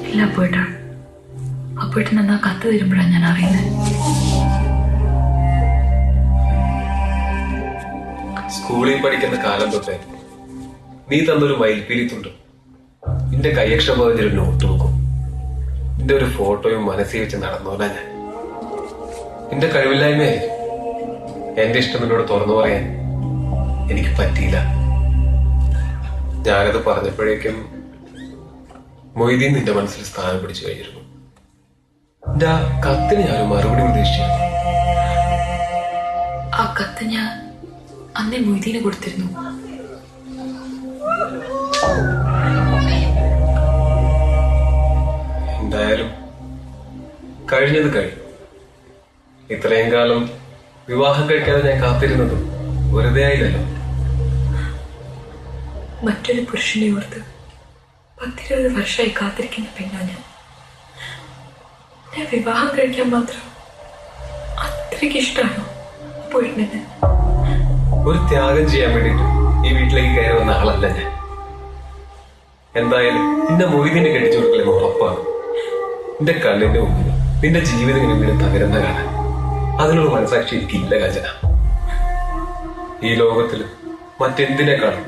ഇല്ല പോയിട്ടാ. അപ്പോയിട്ടിന് എന്നാ കത്ത് തരുമ്പോഴാണ് ഞാൻ അറിയുന്നത്. സ്കൂളിൽ പഠിക്കുന്ന കാലം തൊട്ടേ നീ തന്നൊരു മയിൽപ്പീലിത്തുണ്ട് നിന്റെ കൈയക്ഷരം പറഞ്ഞൊരു നോട്ട് ബുക്കും നിന്റെ ഒരു ഫോട്ടോയും മനസ്സിൽ വെച്ച് നടന്നോല ഞാൻ. നിന്റെ കഴിവില്ലായ്മയായിരിക്കും. എന്റെ ഇഷ്ടം നിന്നോട് തുറന്നു പറയാൻ എനിക്ക് പറ്റിയില്ല. ഞാനത് പറഞ്ഞപ്പോഴേക്കും മൊയ്തീൻ നിന്റെ മനസ്സിൽ സ്ഥാനം പിടിച്ചു കഴിഞ്ഞിരുന്നു. എന്റെ ആ കത്തിന് ഞാൻ മറുപടി പ്രതീക്ഷിച്ചിരുന്നു. ആ കത്ത് ഞാൻ അന്നേ മൊയ്തീന് കൊടുത്തിരുന്നു. എന്തായാലും കഴിഞ്ഞത് കഴിഞ്ഞു. ഇത്രയും കാലം വിവാഹം കഴിക്കാതെ ഞാൻ കാത്തിരുന്നതും വെറുതെ ആയില്ലല്ലോ. മറ്റൊരു പുരുഷനെ ഓർത്ത് 10-20 വർഷമായി കാത്തിരിക്കുന്ന പെണ്ണാ ഞാൻ. വിവാഹം കഴിക്കാൻ മാത്രം അത്രയ്ക്ക് ഇഷ്ടമാണോ പോയിട്ടുണ്ട്? ഒരു ത്യാഗം ചെയ്യാൻ വേണ്ടിട്ട് ഈ വീട്ടിലേക്ക് കയറി വന്ന ആളല്ല ഞാൻ. എന്തായാലും നിന്റെ മൊയ്തീനെ കെട്ടിച്ചു കൊടുക്കലെന്ന് ഉറപ്പാണ്. നിന്റെ കണ്ണിന്റെ മുമ്പിൽ നിന്റെ ജീവിതം ഇങ്ങനെ തകരുന്ന കാണാൻ അതിനുള്ള മനസാക്ഷി എനിക്കില്ല കാഞ്ചന. ഈ ലോകത്തിൽ മറ്റെന്തിനേക്കാളും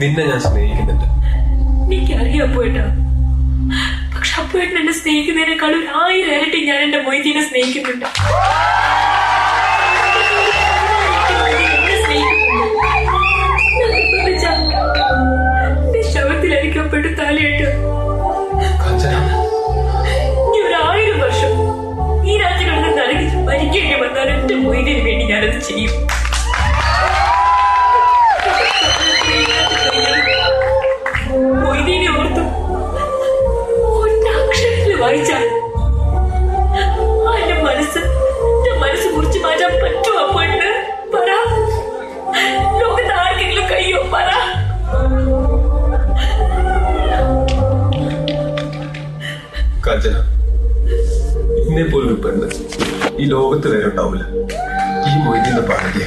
നിന്നെ ഞാൻ സ്നേഹിക്കുന്നുണ്ട്. എനിക്കറിയാം പോയിട്ടാ. പക്ഷെ അപ്പോയിട്ട് എന്നെ സ്നേഹിക്കുന്നതിനേക്കാൾ 1000 ഇരട്ടി ഞാൻ എന്റെ മൊയ്തീനെ സ്നേഹിക്കുന്നുണ്ട്. ശവത്തിലരിക്കപ്പെട്ട് തലയിട്ട് ഇനി 1000 വർഷം ഈ രാജ്യം കിടന്ന് നരകി മരിക്കേണ്ടി വന്നാൽ എന്റെ മൊയ്തീന് വേണ്ടി ഞാനത് ചെയ്യും. മൊയ്തീനെ ഓർത്തു ഒറ്റക്ഷരത്തിൽ വായിച്ചാൽ എന്റെ മനസ്സ് മുറിച്ചു മാറ്റാൻ പറ്റുമോ? അപ്പോണ്ട് പറ. ലോകത്ത് ആർക്കെങ്കിലും കഴിയോ? പറ. കാഞ്ചന, ഇന്നെ പോലൊരു പെണ്ണ് ഈ ലോകത്ത് വേറെ ഉണ്ടാവില്ല. ഈ മൊയ്തീന്റെ ഭാര്യ.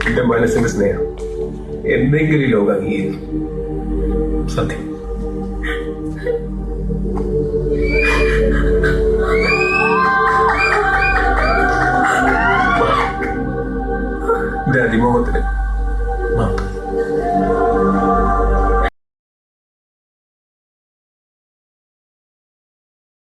എന്റെ മനസ്സിന്റെ സ്നേഹം എന്തെങ്കിലും ഈ ലോകം അംഗീകരിക്കും. സത്യം.